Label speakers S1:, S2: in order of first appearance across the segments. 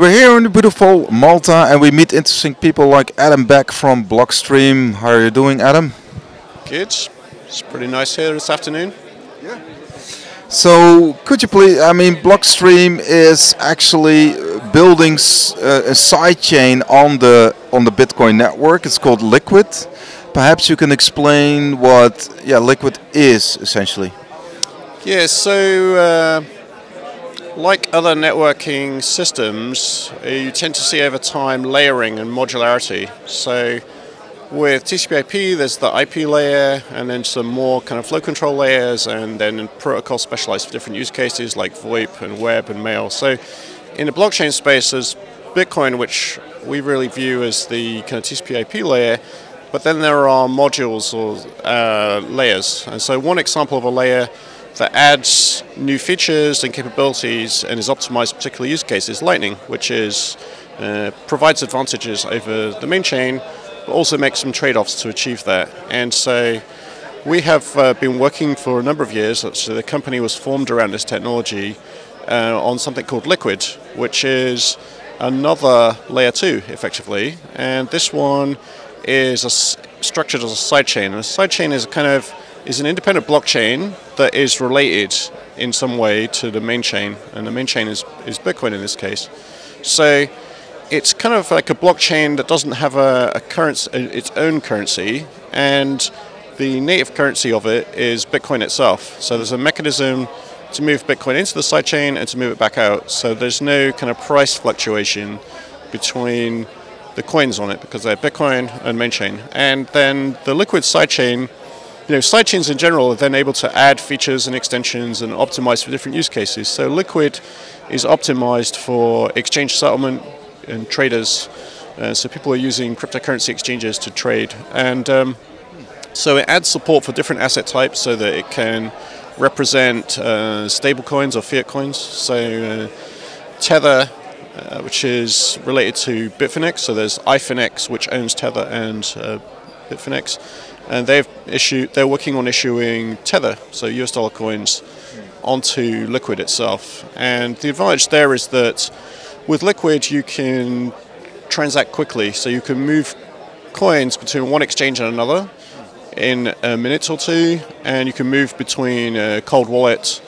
S1: We're here in the beautiful Malta and we meet interesting people like Adam Beck from Blockstream. How are you doing, Adam?
S2: Good. It's pretty nice here this afternoon.
S1: Yeah. So could you please, Blockstream is actually building a sidechain on the Bitcoin network. It's called Liquid. Perhaps you can explain what Liquid is essentially.
S2: Yeah, so like other networking systems, you tend to see over time layering and modularity. So with TCP/IP, there's the IP layer, and then some more kind of flow control layers, and then protocols specialized for different use cases like VoIP and web and mail. So in the blockchain space, there's Bitcoin, which we really view as the kind of TCP/IP layer, but then there are modules or layers. And so one example of a layer that adds new features and capabilities and is optimized for particular use cases, Lightning, which is provides advantages over the main chain, but also makes some trade-offs to achieve that. And so we have been working for a number of years. So the company was formed around this technology on something called Liquid, which is another layer 2, effectively. And this one is structured as a sidechain. And a sidechain is an independent blockchain that is related in some way to the main chain, and the main chain is Bitcoin in this case. So it's kind of like a blockchain that doesn't have a currency, its own currency, and the native currency of it is Bitcoin itself. So there's a mechanism to move Bitcoin into the sidechain and to move it back out. So there's no kind of price fluctuation between the coins on it because they're Bitcoin and main chain. And then the Liquid sidechain, sidechains in general are then able to add features and extensions and optimize for different use cases. So Liquid is optimized for exchange settlement and traders. So people are using cryptocurrency exchanges to trade. And so it adds support for different asset types so that it can represent stable coins or fiat coins. So Tether, which is related to Bitfinex. So there's iFinex, which owns Tether and Bitfinex. And they're working on issuing Tether, so US dollar coins, onto Liquid itself. And the advantage there is that with Liquid you can transact quickly, so you can move coins between one exchange and another in a minute or two, and you can move between a cold wallet,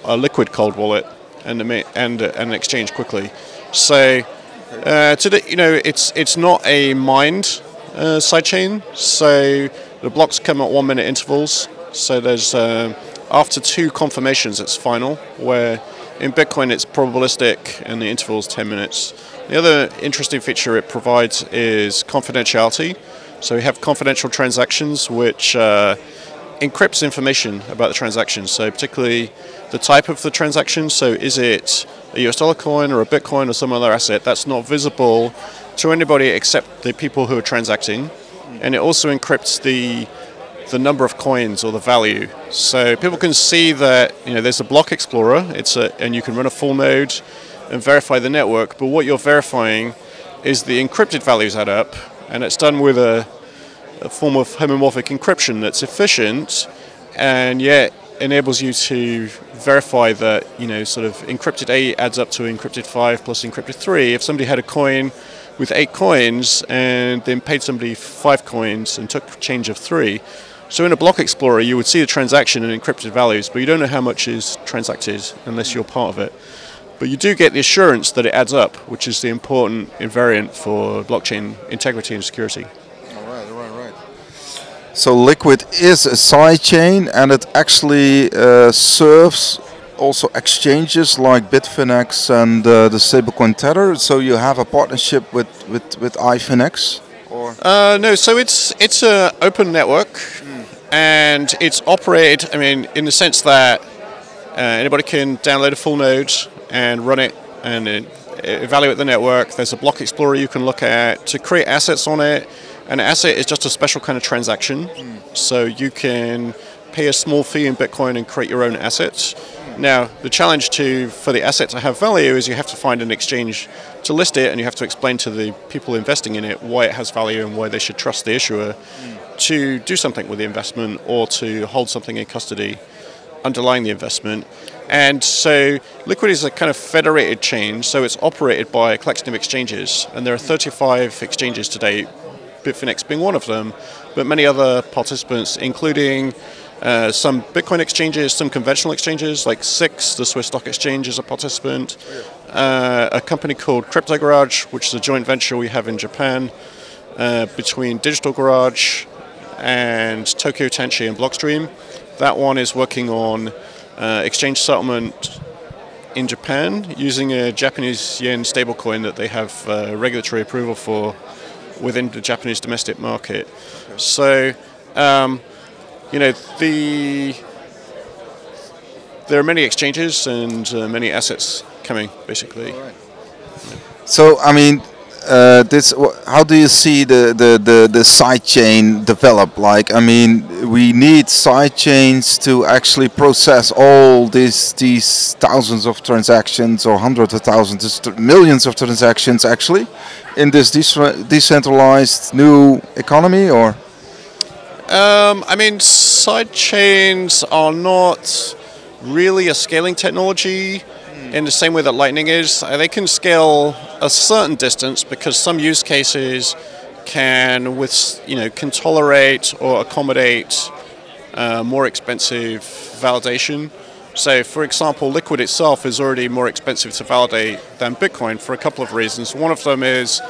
S2: a Liquid cold wallet, and an exchange quickly. So it's not a mined sidechain, so the blocks come at 1 minute intervals. So there's after 2 confirmations it's final, where in Bitcoin it's probabilistic and the interval's 10 minutes. The other interesting feature it provides is confidentiality. So we have confidential transactions which encrypts information about the transaction, so particularly the type of the transaction. So is it a US dollar coin or a Bitcoin or some other asset? That's not visible to anybody except the people who are transacting. And it also encrypts the number of coins or the value. So people can see that there's a block explorer, and you can run a full node and verify the network, but what you're verifying is the encrypted values add up, and it's done with a form of homomorphic encryption that's efficient and yet enables you to verify that sort of encrypted 8 adds up to encrypted 5 plus encrypted 3. If somebody had a coin with 8 coins and then paid somebody 5 coins and took change of 3, so in a block explorer you would see the transaction and encrypted values, but you don't know how much is transacted unless you're part of it. But you do get the assurance that it adds up, which is the important invariant for blockchain integrity and security.
S1: Right. So Liquid is a sidechain, and it actually serves also exchanges like Bitfinex and the stablecoin Tether. So you have a partnership with iFinex, or
S2: no? So it's an open network, and it's operated. In the sense that anybody can download a full node and run it and evaluate the network. There's a block explorer you can look at to create assets on it. An asset is just a special kind of transaction, so you can pay a small fee in Bitcoin and create your own assets. Now, the challenge for the asset to have value is you have to find an exchange to list it, and you have to explain to the people investing in it why it has value and why they should trust the issuer to do something with the investment or to hold something in custody. underlying the investment. And so Liquid is a kind of federated chain, so it's operated by a collection of exchanges. And there are 35 exchanges today, Bitfinex being one of them, but many other participants, including some Bitcoin exchanges, some conventional exchanges, like SIX, the Swiss Stock Exchange, is a participant. A company called Crypto Garage, which is a joint venture we have in Japan between Digital Garage and Tokyo Tenchi and Blockstream. That one is working on exchange settlement in Japan using a Japanese yen stablecoin that they have regulatory approval for within the Japanese domestic market. Okay. So, you know, there are many exchanges and many assets coming, basically.
S1: All right. So, I mean, how do you see the sidechain develop? Like, I mean, we need sidechains to actually process all these thousands of transactions, or hundreds of thousands, millions of transactions, actually, in this decentralized new economy, or?
S2: I mean, sidechains are not really a scaling technology in the same way that Lightning is. They can scale a certain distance because some use cases can, can tolerate or accommodate more expensive validation. So, for example, Liquid itself is already more expensive to validate than Bitcoin for a couple of reasons. One of them is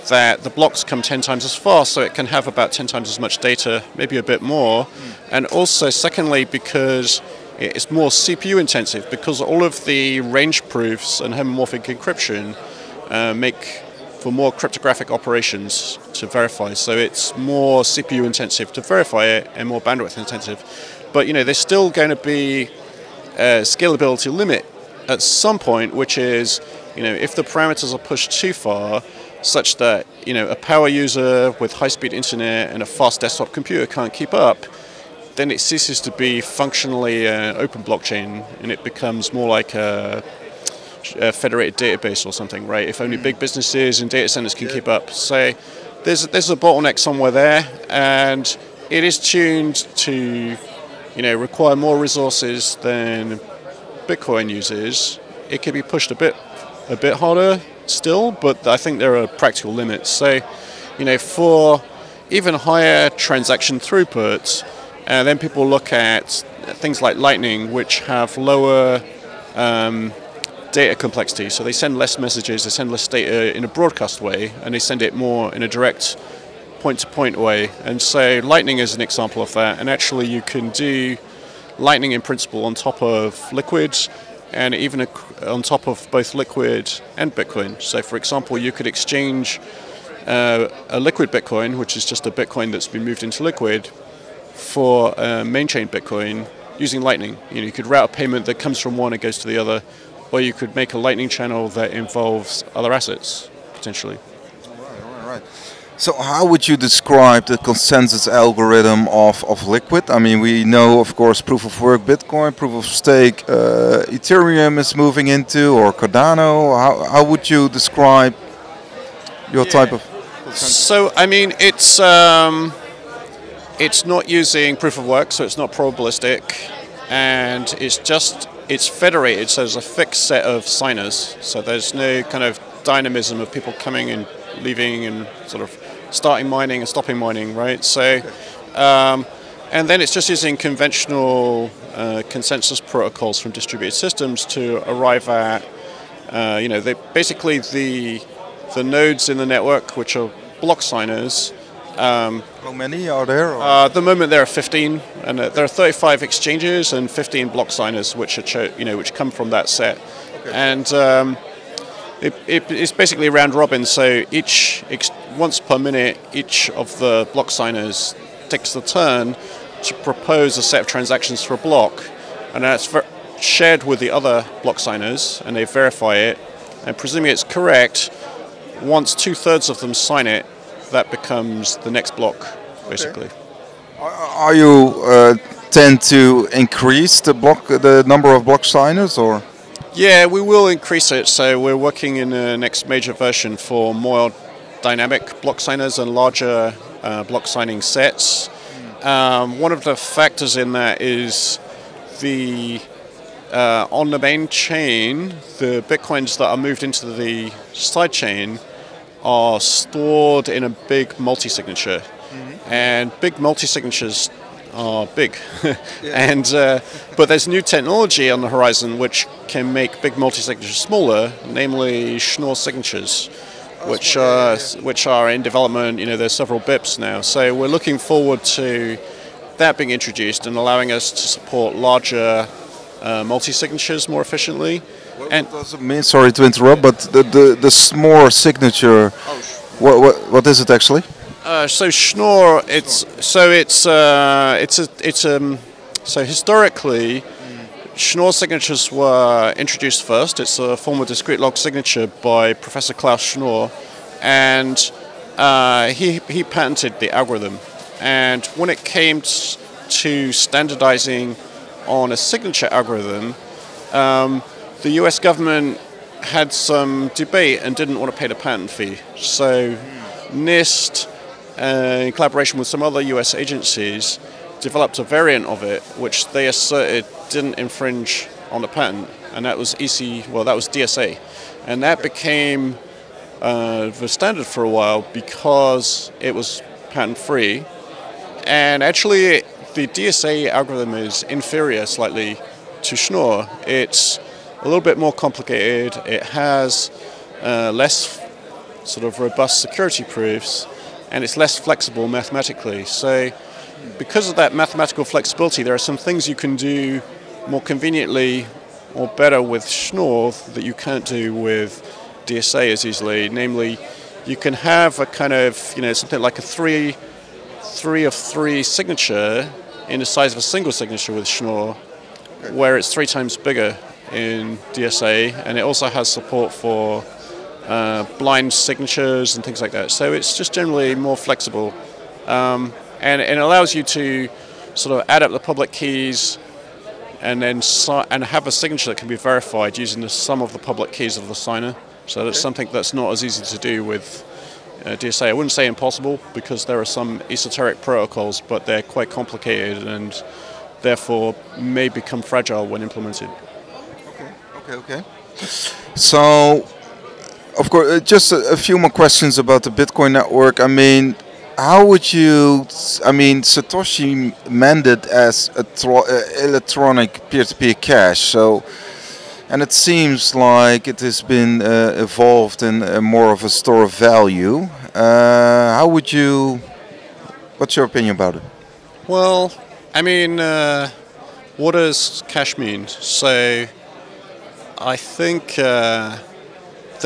S2: that the blocks come 10 times as fast, so it can have about 10 times as much data, maybe a bit more. And also, secondly, because it's more CPU intensive, because all of the range proofs and homomorphic encryption make for more cryptographic operations to verify. So it's more CPU intensive to verify it and more bandwidth intensive. But, you know, there's still going to be a scalability limit at some point, which is, you know, if the parameters are pushed too far, such that, you know, a power user with high-speed internet and a fast desktop computer can't keep up, then it ceases to be functionally an open blockchain, and it becomes more like a federated database or something, right? If only big businesses and data centers can keep up. So there's a bottleneck somewhere there, and it is tuned to, you know, require more resources than Bitcoin uses. It can be pushed a bit harder still, but I think there are practical limits. So, you know, for even higher transaction throughput, then people look at things like Lightning, which have lower data complexity. So they send less messages, they send less data in a broadcast way, and they send it more in a direct point-to-point way. And so Lightning is an example of that. And actually you can do Lightning in principle on top of Liquid, and even on top of both Liquid and Bitcoin. So for example, you could exchange a Liquid Bitcoin, which is just a Bitcoin that's been moved into Liquid, for main chain Bitcoin using Lightning. You know, you could route a payment that comes from one and goes to the other, or you could make a Lightning channel that involves other assets, potentially.
S1: All right. So how would you describe the consensus algorithm of Liquid? I mean, we know, of course, proof of work Bitcoin, proof of stake Ethereum is moving into, or Cardano. How would you describe your type of consensus? So,
S2: I mean, it's not using proof of work, so it's not probabilistic, and it's federated, so there's a fixed set of signers, so there's no kind of dynamism of people coming and leaving and sort of starting mining and stopping mining, right? So, and then it's just using conventional consensus protocols from distributed systems to arrive at, you know, basically the nodes in the network, which are block signers.
S1: How many are there?
S2: At the moment there are 15, and there are 35 exchanges and 15 block signers, which are which come from that set. Okay. And it's basically round robin. So once per minute, each of the block signers takes the turn to propose a set of transactions for a block, and that's shared with the other block signers, and they verify it. And presuming it's correct, once 2/3 of them sign it, that becomes the next block, basically.
S1: Okay. Are you tend to increase the number of block signers, or?
S2: Yeah, we will increase it. So we're working in the next major version for more dynamic block signers and larger block signing sets. One of the factors in that is on the main chain, the bitcoins that are moved into the sidechain are stored in a big multi-signature. And big multi-signatures are big. And but there's new technology on the horizon which can make big multi-signatures smaller, namely Schnorr signatures, which are in development. There's several BIPs now. So we're looking forward to that being introduced and allowing us to support larger multi-signatures more efficiently.
S1: What does it mean? Sorry to interrupt, but the Schnorr signature, what is it actually?
S2: So Schnorr, so historically, Schnorr signatures were introduced first. It's a form of discrete log signature by Professor Klaus Schnorr, and he patented the algorithm. And when it came to standardizing on a signature algorithm, the US government had some debate and didn't want to pay the patent fee. So NIST, in collaboration with some other US agencies, developed a variant of it which they asserted didn't infringe on the patent, and that was that was DSA. And that became the standard for a while because it was patent free. And actually the DSA algorithm is inferior slightly to Schnorr. It's a little bit more complicated. It has less sort of robust security proofs, and it's less flexible mathematically. So because of that mathematical flexibility, there are some things you can do more conveniently or better with Schnorr that you can't do with DSA as easily. Namely, you can have a kind of, something like a 3 of 3 signature in the size of a single signature with Schnorr, where it's 3 times bigger in DSA, and it also has support for blind signatures and things like that. So it's just generally more flexible, and it allows you to sort of add up the public keys and then have a signature that can be verified using the sum of the public keys of the signer. So that's something that's not as easy to do with DSA. I wouldn't say impossible, because there are some esoteric protocols, but they're quite complicated and therefore may become fragile when implemented.
S1: Okay. So, of course, just a few more questions about the Bitcoin network. I mean, how would you, Satoshi meant it as electronic peer-to-peer cash. So, and it seems like it has been evolved in more of a store of value. What's your opinion about it?
S2: Well, what does cash mean? So, I think the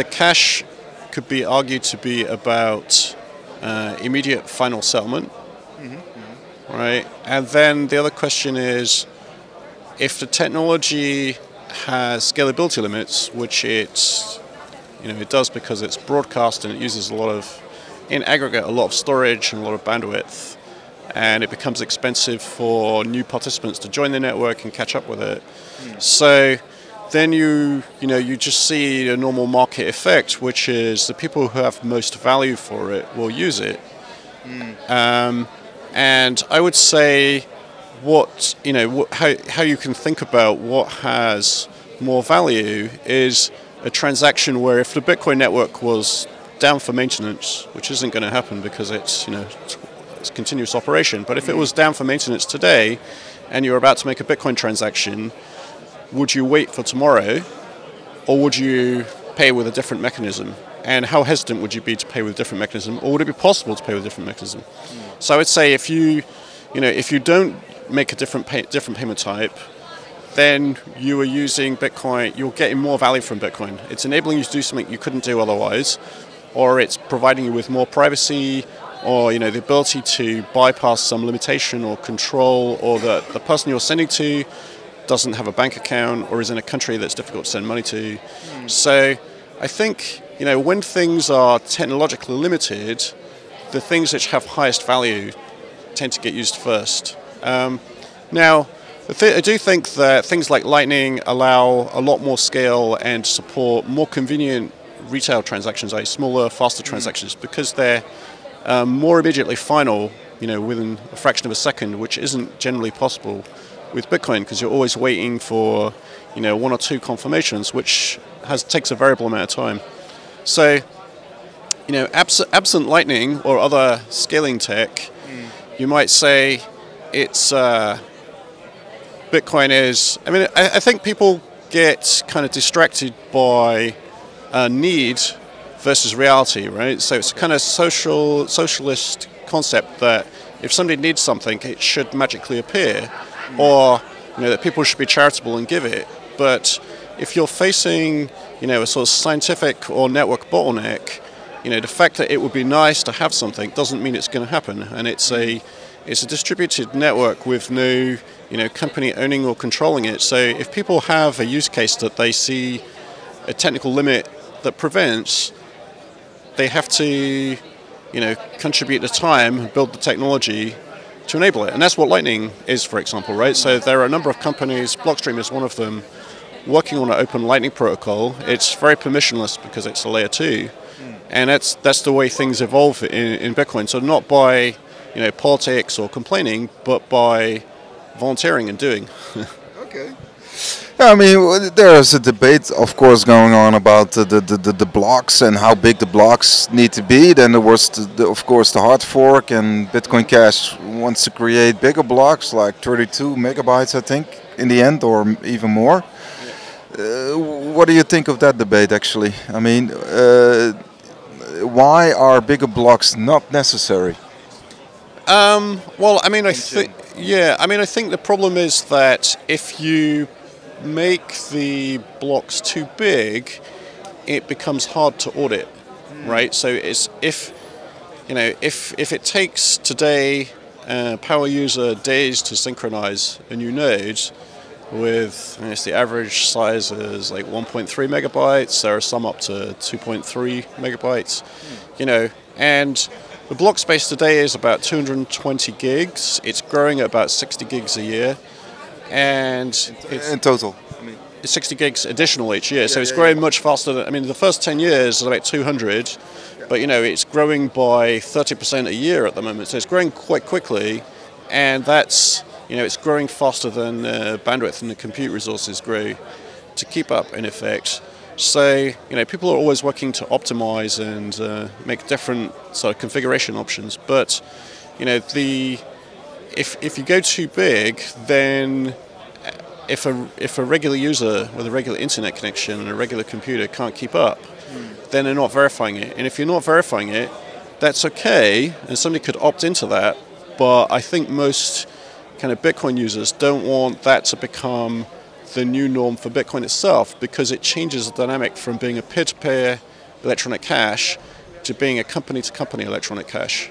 S2: cash could be argued to be about immediate final settlement, right? And then the other question is, if the technology has scalability limits, which it does because it's broadcast and it uses in aggregate, a lot of storage and a lot of bandwidth, and it becomes expensive for new participants to join the network and catch up with it. So then you just see a normal market effect, which is the people who have most value for it will use it. And I would say how you can think about what has more value is a transaction where if the Bitcoin network was down for maintenance, which isn't going to happen because it's continuous operation, but if it was down for maintenance today and you're about to make a Bitcoin transaction, would you wait for tomorrow, or would you pay with a different mechanism? And how hesitant would you be to pay with a different mechanism, or would it be possible to pay with a different mechanism? So I would say if you don't make a different payment type, then you are using Bitcoin, you're getting more value from Bitcoin. It's enabling you to do something you couldn't do otherwise, or it's providing you with more privacy, or the ability to bypass some limitation or control, or that the person you're sending to doesn't have a bank account or is in a country that's difficult to send money to. So I think, when things are technologically limited, the things which have highest value tend to get used first. Now, I do think that things like Lightning allow a lot more scale and support more convenient retail transactions, smaller, faster transactions, because they're more immediately final, within a fraction of a second, which isn't generally possible with Bitcoin, because you're always waiting for, you know, 1 or 2 confirmations, which takes a variable amount of time. So, you know, absent Lightning or other scaling tech, you might say it's Bitcoin is. I mean, I think people get kind of distracted by need versus reality, right? So it's a kind of socialist concept that if somebody needs something, it should magically appear, or, you know, that people should be charitable and give it. But if you're facing, you know, a sort of scientific or network bottleneck, you know, the fact that it would be nice to have something doesn't mean it's going to happen. And it's a distributed network with no, you know, company owning or controlling it. So if people have a use case that they see a technical limit that prevents, they have to, you know, contribute the time, build the technology to enable it. And that's what Lightning is, for example, right? So there are a number of companies, Blockstream is one of them, working on an open Lightning protocol. It's very permissionless because it's a layer 2. And that's the way things evolve in Bitcoin. So not by, you know, politics or complaining, but by volunteering and doing.
S1: Okay. Yeah, I mean, there's a debate, of course, going on about the blocks and how big the blocks need to be. Then there was, of course, the hard fork, and Bitcoin Cash wants to create bigger blocks, like 32 megabytes, I think, in the end, or even more. What do you think of that debate, actually? I mean, why are bigger blocks not necessary?
S2: Well, I mean, I think the problem is that if you make the blocks too big, it becomes hard to audit, right? So it's if it takes today power user days to synchronize a new node with, I guess the average size is like 1.3 megabytes. There are some up to 2.3 megabytes, you know, and the block space today is about 220 gigs. It's growing at about 60 gigs a year. And it's
S1: in total,
S2: 60 gigs additional each year. So it's growing much faster than, I mean, the first 10 years is about 200, but, you know, it's growing by 30% a year at the moment. So it's growing quite quickly, and that's, you know, it's growing faster than bandwidth and the compute resources grow to keep up, in effect. So, you know, people are always working to optimize and make different sort of configuration options. But, you know, if you go too big, then if a regular user with a regular internet connection and a regular computer can't keep up, then they're not verifying it. And if you're not verifying it, that's okay, and somebody could opt into that. But I think most kind of Bitcoin users don't want that to become the new norm for Bitcoin itself, because it changes the dynamic from being a peer-to-peer electronic cash to being a company-to-company electronic cash,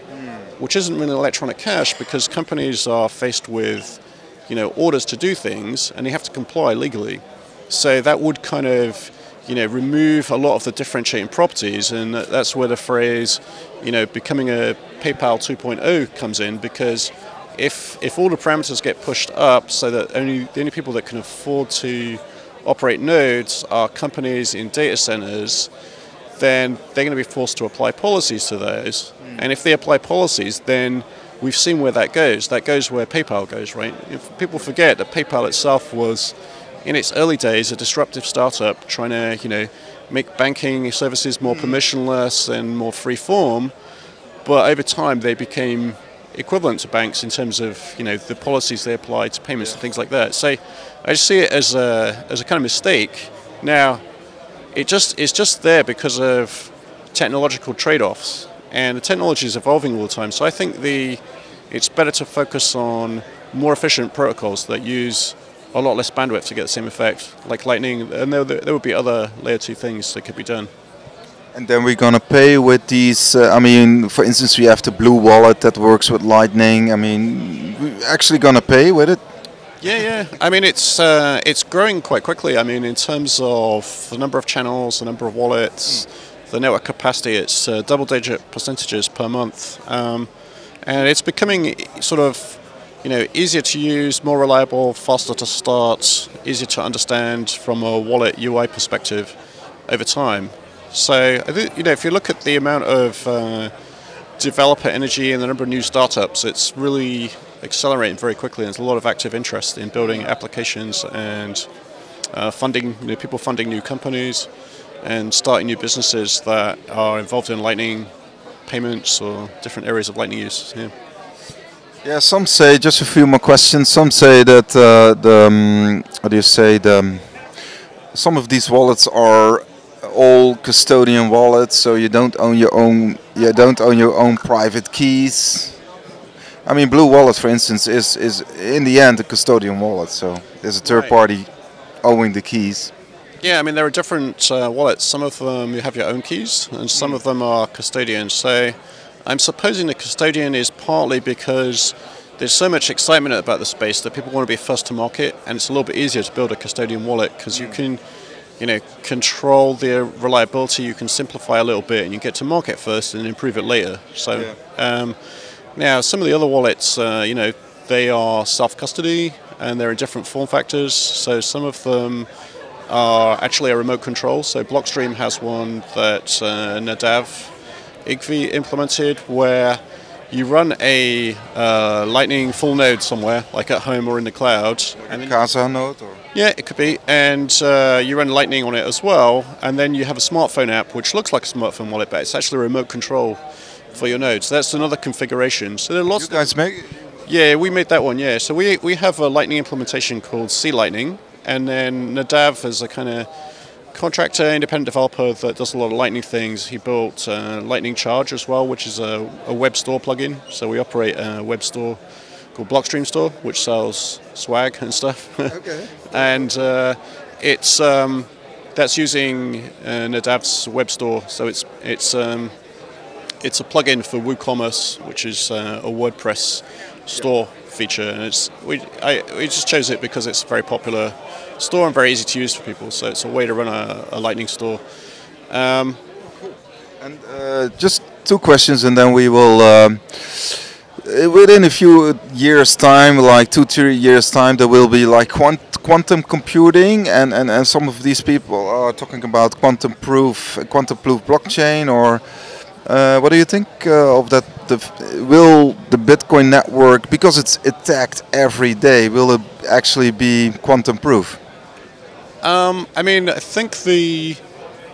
S2: which isn't really electronic cash because companies are faced with, you know, orders to do things and they have to comply legally. So that would kind of, you know, remove a lot of the differentiating properties, and that's where the phrase, you know, becoming a PayPal 2.0 comes in, because if all the parameters get pushed up so that the only people that can afford to operate nodes are companies in data centers, then they're going to be forced to apply policies to those. And if they apply policies, then we've seen where that goes. That goes where PayPal goes, right? If people forget that PayPal itself was, in its early days, a disruptive startup trying to, you know, make banking services more permissionless and more free form, but over time they became equivalent to banks in terms of, you know, the policies they apply to payments and things like that. So I just see it as a kind of mistake. Now, it's just there because of technological trade-offs, and the technology is evolving all the time. So I think it's better to focus on more efficient protocols that use a lot less bandwidth to get the same effect, like Lightning, and there would be other layer 2 things that could be done.
S1: And then we're gonna pay with these. I mean, for instance, we have the Blue Wallet that works with Lightning. I mean, we're actually gonna pay with it.
S2: Yeah. I mean, it's growing quite quickly. I mean, in terms of the number of channels, the number of wallets, the network capacity, it's double-digit percentages per month, and it's becoming sort of, you know, easier to use, more reliable, faster to start, easier to understand from a wallet UI perspective over time. So I think, you know, if you look at the amount of developer energy and the number of new startups, it's really accelerating very quickly. There's a lot of active interest in building applications and funding, people funding new companies and starting new businesses that are involved in Lightning payments or different areas of Lightning use. Yeah.
S1: Yeah, some say, just a few more questions, some say that how do you say, some of these wallets are all custodian wallets, so you don't own your own private keys. I mean, Blue Wallet, for instance, is in the end a custodian wallet, so there's a third party owning the keys.
S2: Yeah, I mean, there are different wallets. Some of them you have your own keys, and some of them are custodians. So I'm supposing the custodian is partly because there's so much excitement about the space that people want to be first to market, and it's a little bit easier to build a custodian wallet because you can, control the reliability. You can simplify a little bit, and you get to market first and improve it later. So now some of the other wallets, they are self-custody, and they're in different form factors. So some of them are actually a remote control. So Blockstream has one that Nadav Igvi implemented, where you run a Lightning full node somewhere, like at home or in the cloud.
S1: Like a Casa node? Or?
S2: Yeah, it could be. And you run Lightning on it as well. And then you have a smartphone app, which looks like a smartphone wallet, but it's actually a remote control for your nodes. So that's another configuration. So there are lots.
S1: You guys make it?
S2: Yeah, we made that one, yeah. So we have a Lightning implementation called C Lightning. And then Nadav is a kind of contractor, independent developer that does a lot of Lightning things. He built Lightning Charge as well, which is a web store plugin. So we operate a web store called Blockstream Store, which sells swag and stuff. Okay. And that's using Nadav's web store. So it's a plugin for WooCommerce, which is a WordPress store feature, and we just chose it because it's a very popular store and very easy to use for people. So it's a way to run a Lightning store.
S1: Cool. And just two questions, and then we will within a few years' time, like 2-3 years' time, there will be like quantum computing, and some of these people are talking about quantum proof blockchain, or what do you think of that? Will the Bitcoin network, because it's attacked every day, will it actually be quantum proof?
S2: I mean, I think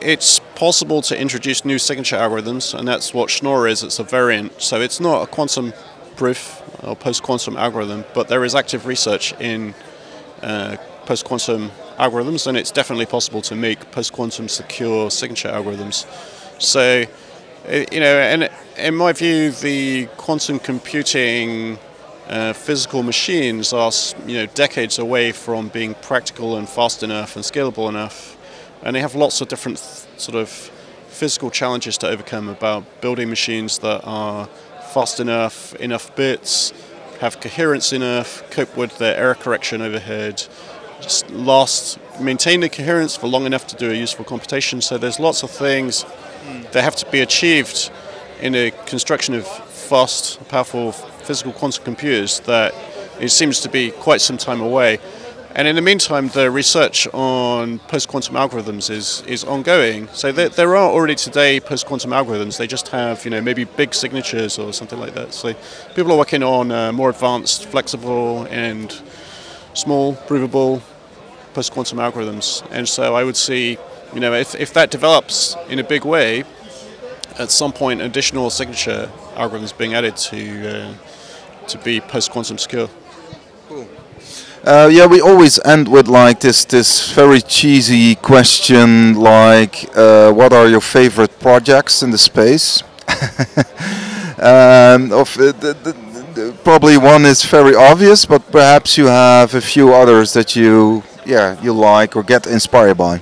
S2: it's possible to introduce new signature algorithms, and that's what Schnorr is. It's a variant, so it's not a quantum proof or post-quantum algorithm, but there is active research in post-quantum algorithms, and it's definitely possible to make post-quantum secure signature algorithms. So, and in my view, the quantum computing physical machines are, decades away from being practical and fast enough and scalable enough, and they have lots of different sort of physical challenges to overcome about building machines that are fast enough bits, have coherence enough, cope with the error correction overhead, just maintain the coherence for long enough to do a useful computation. So there's lots of things that have to be achieved in the construction of fast, powerful physical quantum computers that it seems to be quite some time away. And in the meantime, the research on post-quantum algorithms is ongoing. So there are already today post-quantum algorithms. They just have, maybe big signatures or something like that. So people are working on more advanced, flexible, and small, provable post-quantum algorithms. And so I would see, if that develops in a big way, at some point additional signature algorithms being added to be post-quantum secure.
S1: Cool. Yeah, we always end with like this very cheesy question, like what are your favorite projects in the space? Probably one is very obvious, but perhaps you have a few others that you like or get inspired by.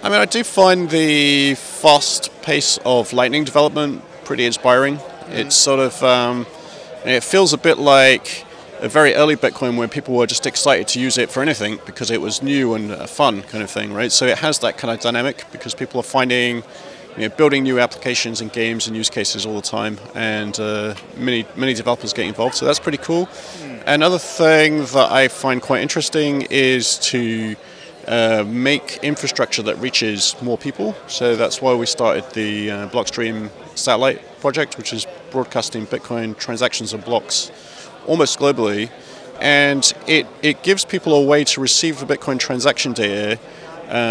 S2: I mean, I do find the fast pace of Lightning development pretty inspiring. It's sort of, it feels a bit like a very early Bitcoin where people were just excited to use it for anything because it was new and fun kind of thing, right? So it has that kind of dynamic because people are finding, building new applications and games and use cases all the time, and many developers get involved, so that's pretty cool. Another thing that I find quite interesting is to make infrastructure that reaches more people. So that's why we started the Blockstream satellite project, which is broadcasting Bitcoin transactions and blocks almost globally, and it gives people a way to receive the Bitcoin transaction data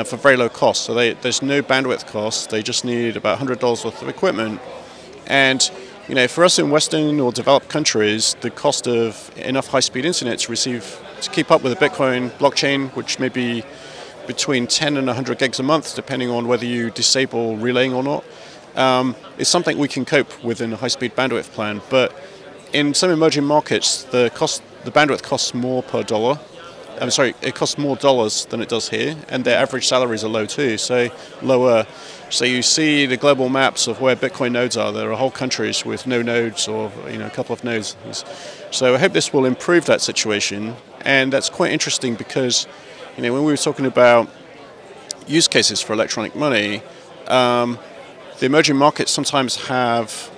S2: for very low cost. So there's no bandwidth cost. They just need about $100 worth of equipment. And for us in Western or developed countries, the cost of enough high-speed internet to keep up with the Bitcoin blockchain, which may be between 10 and 100 gigs a month, depending on whether you disable relaying or not, is something we can cope within a high-speed bandwidth plan. But in some emerging markets, the bandwidth costs more per dollar. I'm sorry, it costs more dollars than it does here, and their average salaries are low too, so lower. So you see the global maps of where Bitcoin nodes are. There are whole countries with no nodes, or a couple of nodes. So I hope this will improve that situation, and that's quite interesting because when we were talking about use cases for electronic money, the emerging markets sometimes have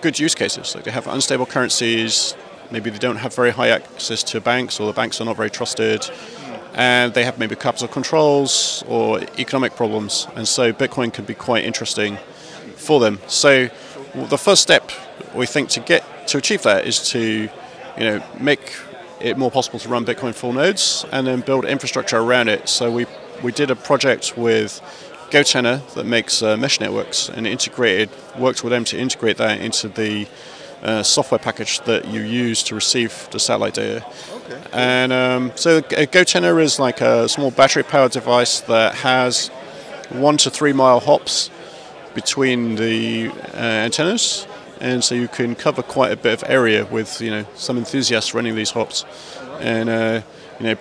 S2: good use cases. Like they have unstable currencies. Maybe they don't have very high access to banks, or the banks are not very trusted, and they have maybe capital controls or economic problems, and so Bitcoin could be quite interesting for them. So the first step we think to achieve that is to make it more possible to run Bitcoin full nodes, and then build infrastructure around it. So we did a project with GoTenor that makes mesh networks, and worked with them to integrate that into the software package that you use to receive the satellite data. Okay. And so a GoTenor is like a small battery-powered device that has 1 to 3 mile hops between the antennas, and so you can cover quite a bit of area with some enthusiasts running these hops, and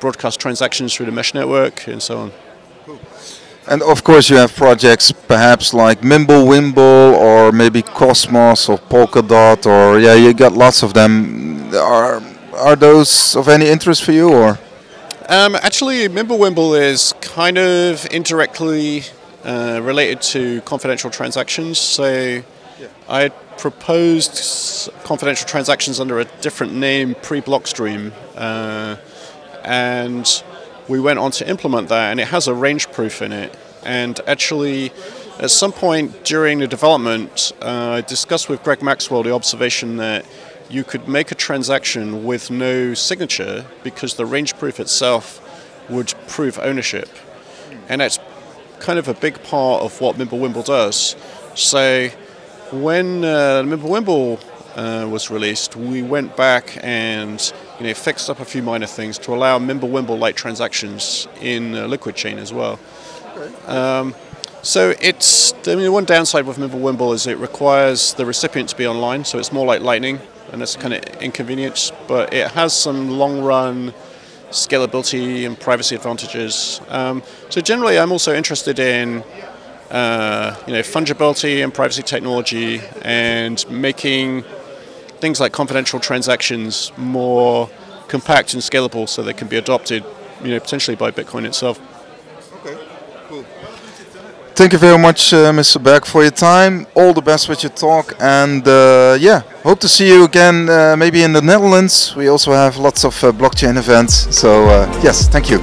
S2: broadcast transactions through the mesh network and so on.
S1: Cool. And of course you have projects perhaps like memberwendel or maybe Cosmos or Polkadot, or you got lots of them. Are those of any interest for you, or?
S2: Actually, memberwendel is kind of indirectly related to confidential transactions. So I had proposed confidential transactions under a different name pre-Blockstream, and we went on to implement that, and it has a range proof in it. And actually, at some point during the development, I discussed with Greg Maxwell the observation that you could make a transaction with no signature because the range proof itself would prove ownership. And that's kind of a big part of what memberwendel does. So when memberwendel was released, we went back and fixed up a few minor things to allow memberwendel-like transactions in Liquid chain as well. Okay. So the one downside with memberwendel is it requires the recipient to be online, so it's more like Lightning, and that's kind of inconvenience. But it has some long-run scalability and privacy advantages. So generally, I'm also interested in fungibility and privacy technology, and making things like confidential transactions more compact and scalable, so they can be adopted, potentially by Bitcoin itself.
S1: Okay, cool. Thank you very much, Mr. Beck, for your time. All the best with your talk, and hope to see you again, maybe in the Netherlands. We also have lots of blockchain events. So yes, thank you.